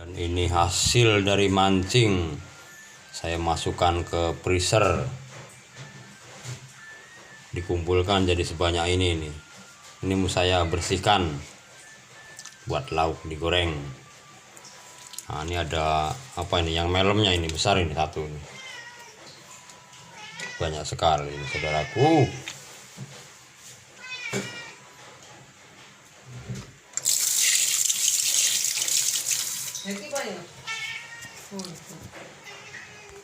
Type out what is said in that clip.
Dan ini hasil dari mancing. Saya masukkan ke freezer. Dikumpulkan jadi sebanyak ini nih. Ini mau saya bersihkan buat lauk digoreng. Nah, ini ada apa ini? Yang melemnya ini besar ini satu ini. Banyak sekali ini, saudaraku.